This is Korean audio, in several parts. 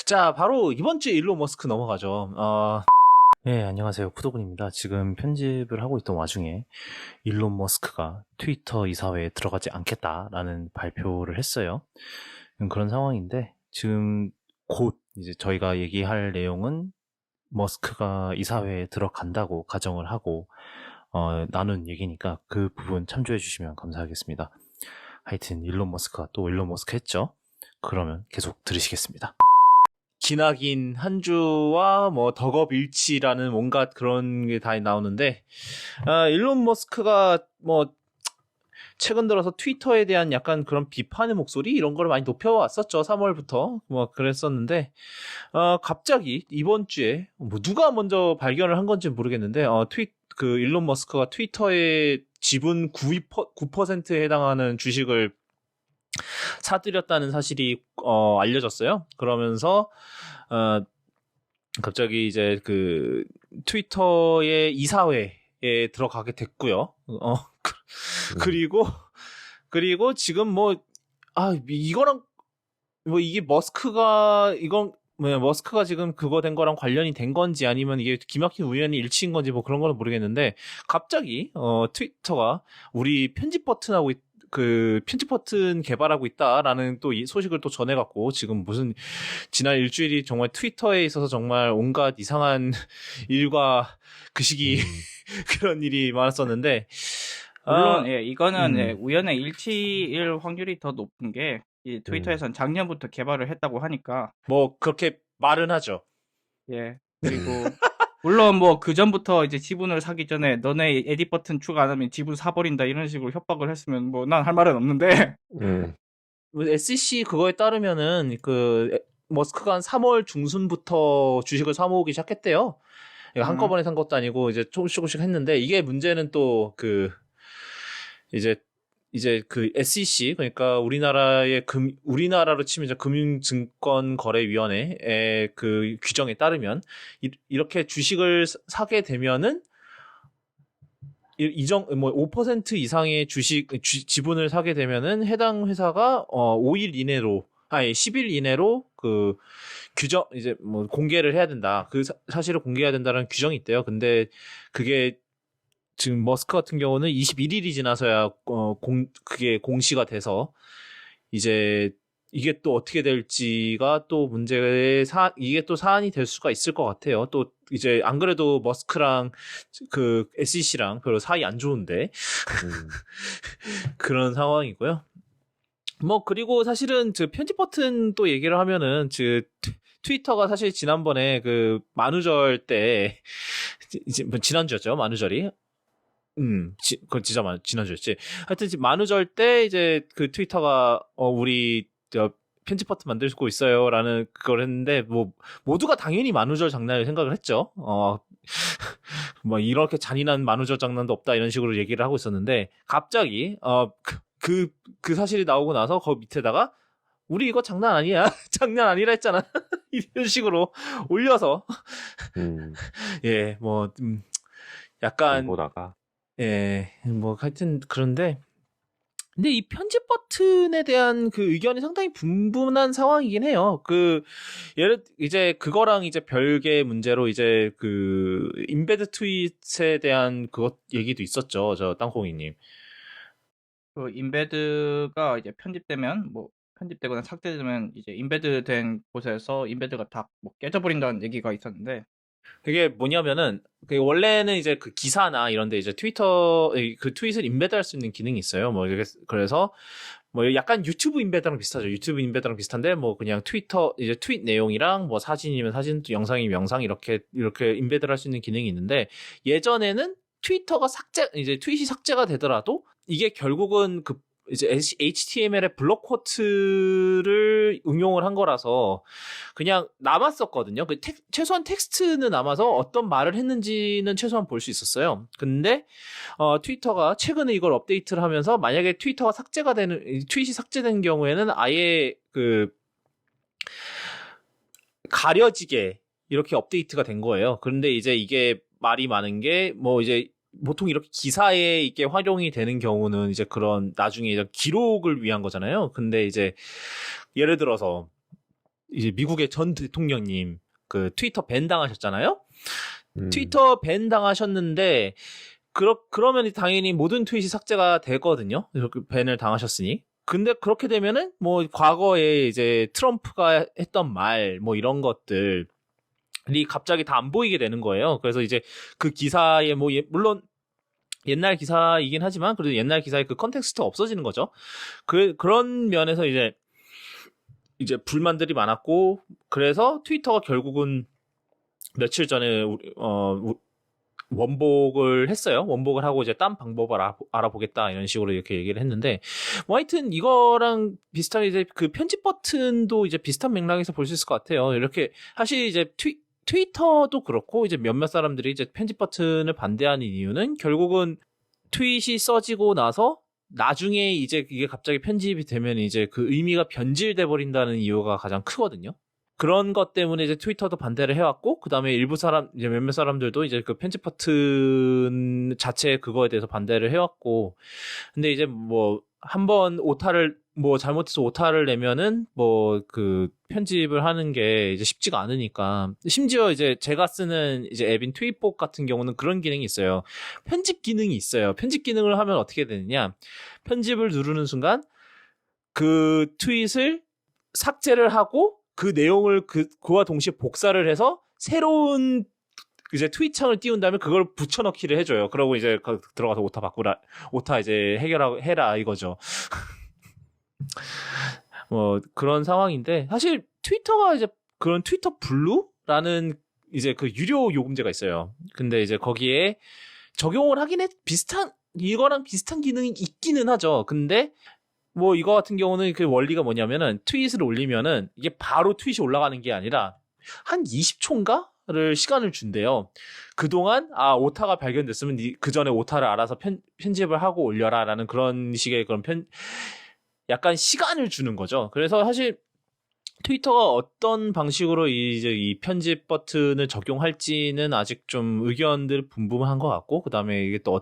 자, 바로 이번 주 일론 머스크 넘어가죠. 네, 안녕하세요. 쿠도군입니다. 지금 편집을 하고 있던 와중에 일론 머스크가 트위터 이사회에 들어가지 않겠다라는 발표를 했어요. 그런 상황인데, 지금 곧 이제 저희가 얘기할 내용은 머스크가 이사회에 들어간다고 가정을 하고, 나눈 얘기니까 그 부분 참조해 주시면 감사하겠습니다. 하여튼 일론 머스크가 또 일론 머스크 했죠. 그러면 계속 들으시겠습니다. 기나긴 한 주와 뭐 덕업일치라는 뭔가 그런 게 다 나오는데, 일론 머스크가 뭐 최근 들어서 트위터에 대한 약간 그런 비판의 목소리 이런 걸 많이 높여왔었죠. 3월부터 뭐 그랬었는데, 갑자기 이번 주에 뭐 누가 먼저 발견을 한 건지 모르겠는데, 그 일론 머스크가 트위터의 지분 9%에 해당하는 주식을 사들였다는 사실이 알려졌어요. 그러면서 갑자기 이제 그 트위터의 이사회에 들어가게 됐고요. 그리고 지금 이거랑 뭐 이게 머스크가 지금 그거 된 거랑 관련이 된 건지 아니면 이게 기막힌 우연히 일치인 건지 뭐 그런 거는 모르겠는데, 갑자기 트위터가 우리 편집 버튼 개발하고 있다라는 또 이 소식을 또 전해갖고, 지금 무슨 지난 일주일이 정말 트위터에 있어서 정말 온갖 이상한 일과 그 시기 그런 일이 많았었는데, 물론 이거는 우연의 일치일 확률이 더 높은 게, 이 트위터에선 작년부터 개발을 했다고 하니까 뭐 그렇게 말은 하죠. 그리고 물론 뭐 그 전부터 이제 지분을 사기 전에 너네 에딧 버튼 추가 안 하면 지분 사버린다 이런 식으로 협박을 했으면 뭐 난 할 말은 없는데 SEC 그거에 따르면은 머스크가 한 3월 중순부터 주식을 사모으기 시작했대요. 한꺼번에 산 것도 아니고 이제 조금씩 했는데, 이게 문제는 또 이제 그 SEC, 그러니까 우리나라로 치면 이제 금융증권거래위원회의 그 규정에 따르면 이렇게 주식을 사게 되면은 5% 이상의 지분을 사게 되면은 해당 회사가 10일 이내로 그 규정 이제 뭐 공개를 해야 된다. 그 사실을 공개해야 된다는 규정이 있대요. 근데 그게 지금 머스크 같은 경우는 21일이 지나서야 그게 공시가 돼서, 이제 이게 또 어떻게 될지가 또 이게 또 사안이 될 수가 있을 것 같아요. 또 이제 안 그래도 머스크랑 그 SEC랑 별로 사이 안 좋은데 그런 상황이고요. 뭐 그리고 사실은 편집 버튼 또 얘기를 하면은 트위터가 사실 지난번에 그 만우절 때, 이제 뭐 지난주였죠, 만우절이. 그건 진짜 지난주였지. 하여튼 만우절 때 이제 그 트위터가 우리 편집 버튼 만들고 있어요라는 그걸 했는데, 뭐 모두가 당연히 만우절 장난을 생각을 했죠. 뭐 이렇게 잔인한 만우절 장난도 없다 이런 식으로 얘기를 하고 있었는데, 갑자기 그 사실이 나오고 나서 그 밑에다가 우리 이거 장난 아니야, 장난 아니라 했잖아 이런 식으로 올려서 약간 보다가 뭐 하여튼 그런데, 근데 이 편집 버튼에 대한 그 의견이 상당히 분분한 상황이긴 해요. 이제 그거랑 이제 별개의 문제로 이제 그 인베드 트윗에 대한 그것 얘기도 있었죠. 저 땅콩이님. 그 인베드가 이제 편집되거나 삭제되면 이제 인베드된 곳에서 인베드가 다 뭐 깨져버린다는 얘기가 있었는데, 그게 뭐냐면은, 원래는 이제 그 기사나 이런데 이제 그 트윗을 인베드할 수 있는 기능이 있어요. 뭐 그래서 뭐 약간 유튜브 인베드랑 비슷하죠. 유튜브 인베드랑 비슷한데, 뭐 그냥 이제 트윗 내용이랑 뭐 사진이면 사진, 영상이면 영상 이렇게 인베드를 할 수 있는 기능이 있는데, 예전에는 트윗이 삭제가 되더라도 이게 결국은 이제 HTML의 블록 쿼트를 응용을 한 거라서 그냥 남았었거든요. 최소한 tek스트는 남아서 어떤 말을 했는지는 최소한 볼 수 있었어요. 근데 트위터가 최근에 이걸 업데이트를 하면서, 만약에 트윗이 삭제된 경우에는 아예 가려지게 이렇게 업데이트가 된 거예요. 그런데 이제 이게 말이 많은 게, 뭐 이제 보통 이렇게 기사에 이게 활용이 되는 경우는 이제 그런 나중에 이제 기록을 위한 거잖아요. 근데 이제 예를 들어서 이제 미국의 전 대통령님 그 트위터 밴 당하셨잖아요. 음, 트위터 밴 당하셨는데 그러면 당연히 모든 트윗이 삭제가 되거든요. 이렇게 밴을 당하셨으니. 근데 그렇게 되면은 뭐 과거에 이제 트럼프가 했던 말 뭐 이런 것들이 갑자기 다 안 보이게 되는 거예요. 그래서 이제 그 기사에 뭐 물론 옛날 기사이긴 하지만 그래도 옛날 기사의 그 컨텍스트가 없어지는 거죠. 그런 면에서 이제 불만들이 많았고 그래서 트위터가 결국은 며칠 전에 원복을 했어요. 원복을 하고 이제 딴 방법을 알아보겠다 이런 식으로 이렇게 얘기를 했는데 뭐 하여튼 이거랑 비슷하게 이제 그 편집 버튼도 이제 비슷한 맥락에서 볼 수 있을 것 같아요. 이렇게 사실 이제 트위터도 그렇고 이제 몇몇 사람들이 이제 편집 버튼을 반대하는 이유는 결국은 트윗이 써지고 나서 나중에 이제 이게 갑자기 편집이 되면 이제 그 의미가 변질돼 버린다는 이유가 가장 크거든요. 그런 것 때문에 이제 트위터도 반대를 해왔고, 그 다음에 이제 몇몇 사람들도 이제 그 편집 버튼 자체 그거에 대해서 반대를 해왔고, 근데 이제 뭐, 한번 뭐 잘못해서 오타를 내면은 뭐 그 편집을 하는 게 이제 쉽지가 않으니까. 심지어 이제 제가 쓰는 이제 앱인 트윗복 같은 경우는 그런 기능이 있어요. 편집 기능이 있어요. 편집 기능을 하면 어떻게 되느냐. 편집을 누르는 순간 그 트윗을 삭제를 하고 그 내용을 그와 동시에 복사를 해서 새로운 이제 트윗 창을 띄운 다음에 그걸 붙여넣기를 해줘요. 그러고 이제 들어가서 오타 바꾸라, 오타 이제 해라 이거죠. 뭐 그런 상황인데 사실 트위터가 이제 그런 트위터 블루라는 이제 그 유료 요금제가 있어요. 근데 이제 거기에 적용을 하긴 이거랑 비슷한 기능이 있기는 하죠. 근데 뭐 이거 같은 경우는 그 원리가 뭐냐면은 트윗을 올리면은 이게 바로 트윗이 올라가는 게 아니라 한 20초인가를 시간을 준대요. 그동안 오타가 발견됐으면 그 전에 오타를 알아서 편집을 하고 올려라라는 그런 식의 그런 약간 시간을 주는 거죠. 그래서 사실 트위터가 어떤 방식으로 이제 이 편집 버튼을 적용할지는 아직 좀 의견들 분분한 것 같고, 그 다음에 이게 또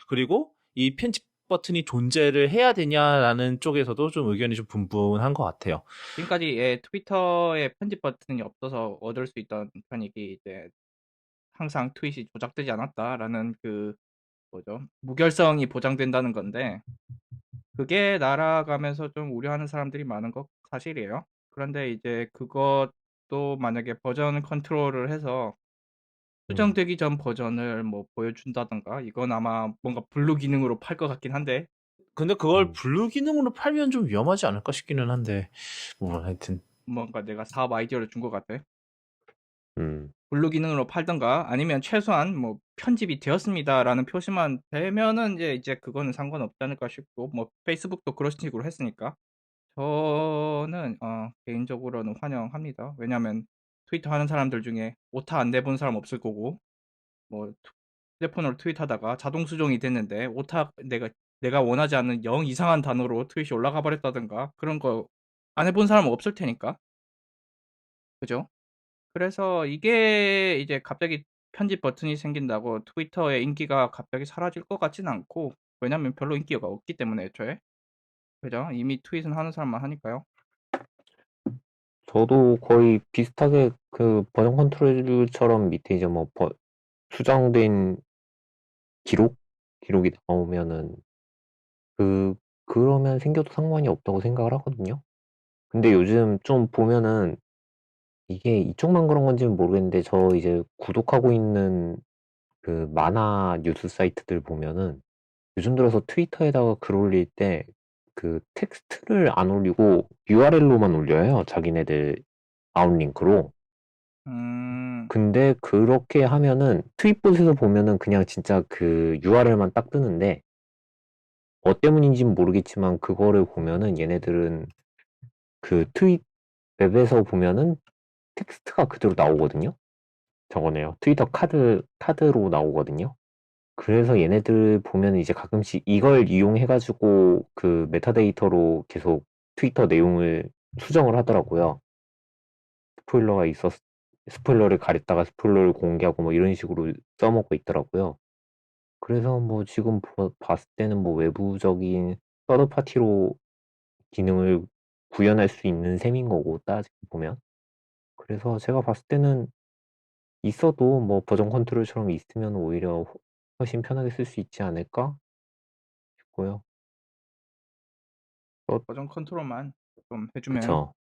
그리고 이 편집 버튼이 존재를 해야 되냐라는 쪽에서도 좀 의견이 좀 분분한 것 같아요. 지금까지 트위터에 편집 버튼이 없어서 얻을 수 있던 편익이 이제 항상 트윗이 조작되지 않았다라는 그 뭐죠? 무결성이 보장된다는 건데 그게 날아가면서 좀 우려하는 사람들이 많은 거 사실이에요. 그런데 이제 그것도 만약에 버전 컨트롤을 해서 수정되기 전 버전을 뭐 보여준다던가 이건 아마 뭔가 블루 기능으로 팔 것 같긴 한데 근데 그걸 블루 기능으로 팔면 좀 위험하지 않을까 싶기는 한데, 뭐 하여튼. 뭔가 내가 사업 아이디어를 준 것 같아. 음, 블루 기능으로 팔던가 아니면 최소한 뭐 편집이 되었습니다라는 표시만 되면은 이제 그거는 상관없지 않을까 싶고 뭐 페이스북도 그런 식으로 했으니까 저는 개인적으로는 환영합니다. 왜냐하면 트위터 하는 사람들 중에 오타 안 내본 사람 없을 거고 뭐 휴대폰으로 트윗하다가 자동 수정이 됐는데 오타 내가 원하지 않는 영 이상한 단어로 트윗이 올라가 버렸다든가 그런 거 안 해본 사람은 없을 테니까 그죠? 그래서 이게 이제 갑자기 편집 버튼이 생긴다고 트위터의 인기가 갑자기 사라질 것 같진 않고 왜냐면 별로 인기가 없기 때문에 애초에 그죠? 이미 트윗은 하는 사람만 하니까요. 저도 거의 비슷하게 그 버전 컨트롤처럼 밑에 이제 뭐 수정된 기록이 나오면은 그러면 생겨도 상관이 없다고 생각을 하거든요. 근데 요즘 좀 보면은 이게 이쪽만 그런 건지는 모르겠는데 저 이제 구독하고 있는 그 만화 뉴스 사이트들 보면은 요즘 들어서 트위터에다가 글 올릴 때 그 텍스트를 안 올리고 URL로만 올려요. 자기네들 아웃링크로. 음, 근데 그렇게 하면은 트윗봇에서 보면은 그냥 진짜 그 URL만 딱 뜨는데 뭐 때문인지는 모르겠지만 그거를 보면은 얘네들은 그 트윗 웹에서 보면은 텍스트가 그대로 나오거든요. 저거네요. 트위터 카드로 나오거든요. 그래서 얘네들 보면 이제 가끔씩 이걸 이용해가지고 그 메타데이터로 계속 트위터 내용을 수정을 하더라고요. 스포일러가 스포일러를 가렸다가 스포일러를 공개하고 뭐 이런 식으로 써먹고 있더라고요. 그래서 뭐 지금 봤을 때는 뭐 외부적인 서드 파티로 기능을 구현할 수 있는 셈인 거고 따지고 보면. 그래서 제가 봤을 때는 있어도 뭐 버전 컨트롤처럼 있으면 오히려 훨씬 편하게 쓸 수 있지 않을까 싶고요. 버전 컨트롤만 좀 해주면 그쵸.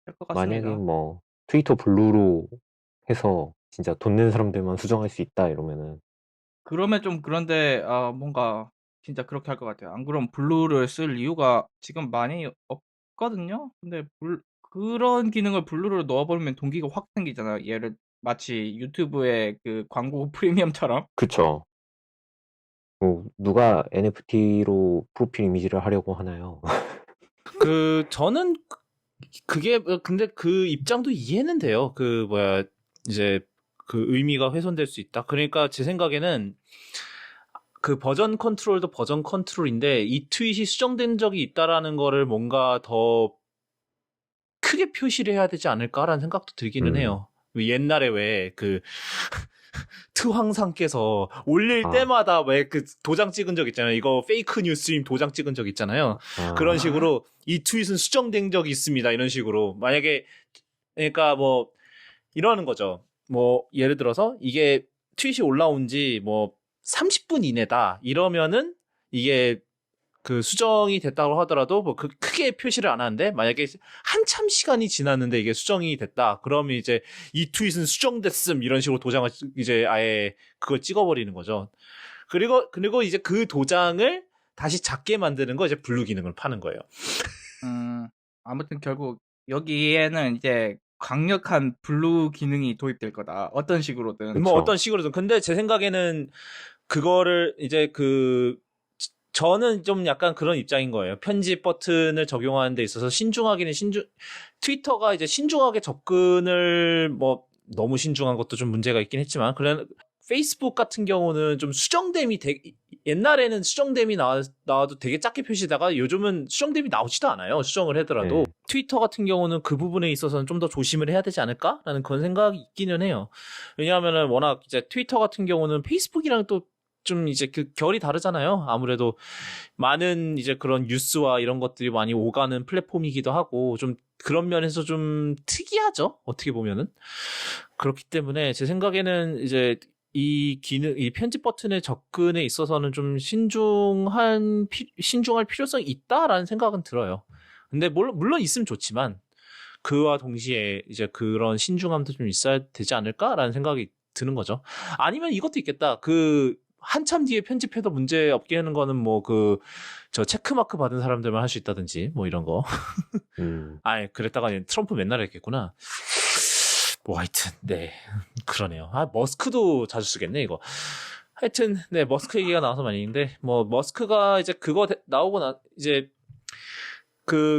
될 것 만약에 같습니다. 뭐 트위터 블루로 해서 진짜 돈 낸 사람들만 수정할 수 있다 이러면은 그러면 좀 그런데 뭔가 진짜 그렇게 할 것 같아요. 안 그럼 블루를 쓸 이유가 지금 많이 없거든요. 근데 그런 기능을 블루로 넣어버리면 동기가 확 생기잖아요. 얘를 마치 유튜브의 그 광고 프리미엄처럼. 그쵸. 뭐 누가 NFT로 프로필 이미지를 하려고 하나요? 저는 그게 근데 그 입장도 이해는 돼요. 이제 그 의미가 훼손될 수 있다. 그러니까 제 생각에는 그 버전 컨트롤도 버전 컨트롤인데 이 트윗이 수정된 적이 있다라는 거를 뭔가 더 크게 표시를 해야 되지 않을까라는 생각도 들기는 해요. 옛날에 왜 트황상께서 올릴 때마다 왜 그 도장 찍은 적 있잖아요. 이거 페이크 뉴스임 도장 찍은 적 있잖아요. 그런 식으로 이 트윗은 수정된 적이 있습니다. 이런 식으로. 만약에, 그러니까 뭐, 이러는 거죠. 뭐, 예를 들어서 이게 트윗이 올라온 지 뭐 30분 이내다. 이러면은 이게 그 수정이 됐다고 하더라도 뭐 크게 표시를 안 하는데 만약에 한참 시간이 지났는데 이게 수정이 됐다. 그러면 이제 이 트윗은 수정됐음 이런 식으로 도장을 이제 아예 그걸 찍어버리는 거죠. 그리고 이제 그 도장을 다시 작게 만드는 거 이제 블루 기능을 파는 거예요. 아무튼 결국 여기에는 이제 강력한 블루 기능이 도입될 거다. 어떤 식으로든. 그쵸. 뭐 어떤 식으로든. 근데 제 생각에는 그거를 이제 저는 좀 약간 그런 입장인 거예요. 편집 버튼을 적용하는 데 있어서 트위터가 이제 신중하게 접근을 뭐 너무 신중한 것도 좀 문제가 있긴 했지만 페이스북 같은 경우는 좀 옛날에는 수정됨이 나와도 되게 작게 표시다가 요즘은 수정됨이 나오지도 않아요. 수정을 하더라도. 네. 트위터 같은 경우는 그 부분에 있어서는 좀 더 조심을 해야 되지 않을까라는 그런 생각이 있기는 해요. 왜냐하면은 워낙 이제 트위터 같은 경우는 페이스북이랑 또 좀 이제 그 결이 다르잖아요. 아무래도 많은 이제 그런 뉴스와 이런 것들이 많이 오가는 플랫폼이기도 하고 좀 그런 면에서 좀 특이하죠. 어떻게 보면은. 그렇기 때문에 제 생각에는 이제 이 편집 버튼의 접근에 있어서는 좀 신중할 필요성이 있다라는 생각은 들어요. 근데 물론 있으면 좋지만 그와 동시에 이제 그런 신중함도 좀 있어야 되지 않을까라는 생각이 드는 거죠. 아니면 이것도 있겠다. 한참 뒤에 편집해도 문제 없게 하는 거는 저 체크마크 받은 사람들만 할 수 있다든지 뭐 이런 거. 아니, 그랬다가 트럼프 맨날 했겠구나. 뭐 하여튼 네. 그러네요. 머스크도 자주 쓰겠네 이거. 하여튼 네, 머스크 얘기가 나와서 말인데 뭐 머스크가 이제 그거 나오고 이제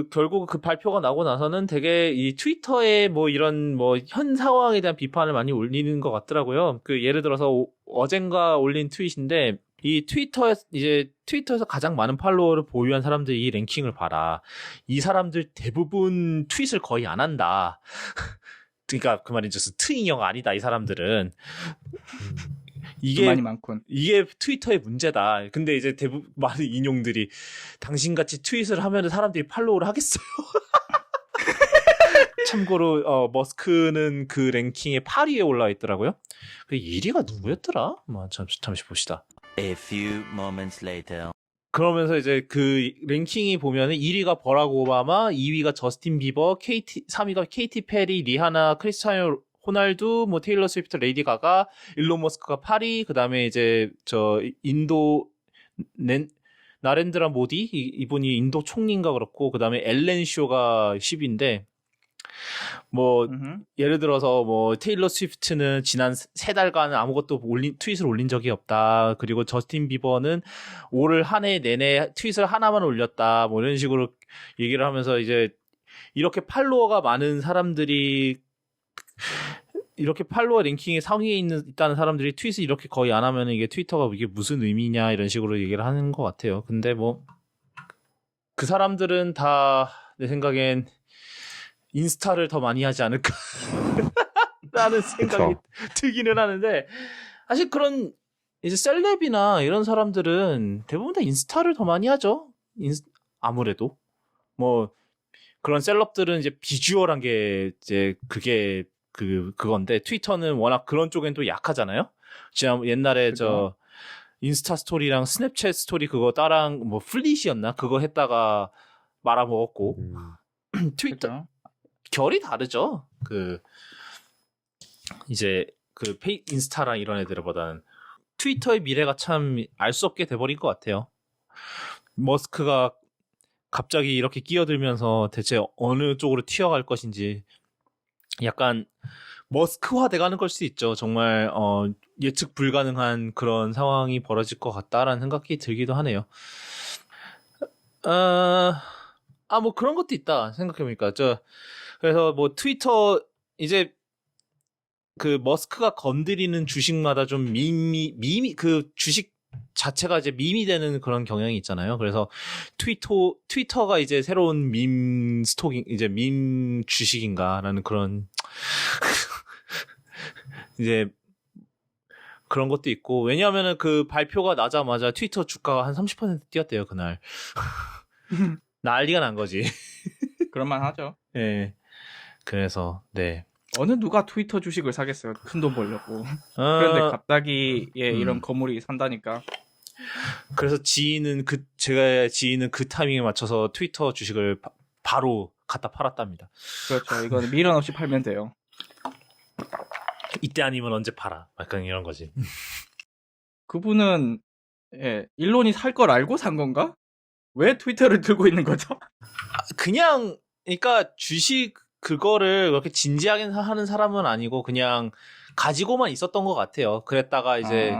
결국 그 발표가 나고 나서는 되게 이 트위터에 뭐 이런 뭐 현 상황에 대한 비판을 많이 올리는 것 같더라고요. 예를 들어서 어젠가 올린 트윗인데 이 트위터에서 가장 많은 팔로워를 보유한 사람들이 이 랭킹을 봐라. 이 사람들 대부분 트윗을 거의 안 한다. 그러니까 그 말인 즉슨 트잉형 아니다 이 사람들은. 많이 많군. 이게 트위터의 문제다. 근데 이제 대부분 많은 인용들이 당신같이 트윗을 하면 사람들이 팔로우를 하겠어요. 참고로 머스크는 그 랭킹에 8위에 올라와 있더라고요. 1위가 누구였더라? 잠시 봅시다. A few moments later. 그러면서 이제 그 랭킹이 보면은 1위가 버락 오바마, 2위가 저스틴 비버, 3위가 케이티 페리, 리하나, 크리스티아노 호날두, 뭐 테일러 스위프트, 레이디 가가, 일론 머스크가 8위, 그다음에 이제 인도 나렌드라 모디 이분이 인도 총리인가 그렇고, 그다음에 엘렌 쇼가 10위인데 뭐 예를 들어서 뭐 테일러 스위프트는 지난 3달간 아무것도 트윗을 올린 적이 없다. 그리고 저스틴 비버는 올 한 해 내내 트윗을 하나만 올렸다. 뭐 이런 식으로 얘기를 하면서 이제 이렇게 팔로워가 많은 사람들이 이렇게 팔로워 랭킹에 상위에 있다는 사람들이 트윗을 이렇게 거의 안 하면 이게 트위터가 이게 무슨 의미냐 이런 식으로 얘기를 하는 것 같아요. 근데 뭐 그 사람들은 다 내 생각엔 인스타를 더 많이 하지 않을까 라는 생각이 들기는 하는데 사실 그런 이제 셀럽이나 이런 사람들은 대부분 다 인스타를 더 많이 하죠. 아무래도 뭐 그런 셀럽들은 이제 비주얼한 게 이제 그게 그건데 트위터는 워낙 그런 쪽엔 또 약하잖아요. 지난 옛날에 그죠. 저 인스타 스토리랑 스냅챗 스토리 그거 따랑 뭐 플릿이었나 그거 했다가 말아먹었고 트위터 그죠. 결이 다르죠. 이제 인스타랑 이런 애들보다는 트위터의 미래가 참 알 수 없게 돼버린 것 같아요. 머스크가 갑자기 이렇게 끼어들면서 대체 어느 쪽으로 튀어갈 것인지 약간 머스크화 돼가는 걸 수 있죠. 정말 예측 불가능한 그런 상황이 벌어질 것 같다라는 생각이 들기도 하네요. 뭐 그런 것도 있다 생각해보니까 그래서 뭐 트위터 이제 그 머스크가 건드리는 주식마다 좀 밈이 그 주식 자체가 이제 밈이 되는 그런 경향이 있잖아요. 그래서 트위터가 이제 새로운 밈 스토킹 이제 밈 주식인가라는 그런 이제 그런 것도 있고 왜냐하면은 그 발표가 나자마자 트위터 주가가 한 30% 뛰었대요 그날. 난리가 난 거지. 그럴만하죠. 예. 그래서 네. 어느 누가 트위터 주식을 사겠어요. 큰 돈 벌려고. 그런데 갑자기 이런 거물이 산다니까. 그래서 제가 지인은 그 타이밍에 맞춰서 트위터 주식을 바로 갖다 팔았답니다. 그렇죠. 이거는 미련 없이 팔면 돼요. 이때 아니면 언제 팔아? 약간 이런 거지. 그분은 일론이 살 걸 알고 산 건가? 왜 트위터를 들고 있는 거죠? 그냥 그러니까 주식 그거를 그렇게 진지하게 하는 사람은 아니고 그냥 가지고만 있었던 것 같아요. 그랬다가 이제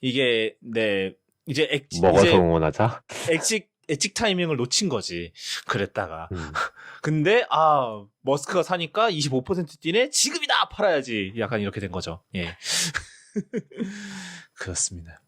이게 이제 먹어서 응원하자. 엑직 타이밍을 놓친 거지. 그랬다가. 근데 머스크가 사니까 25% 뛰네. 지금이다 팔아야지. 약간 이렇게 된 거죠. 예. 그렇습니다.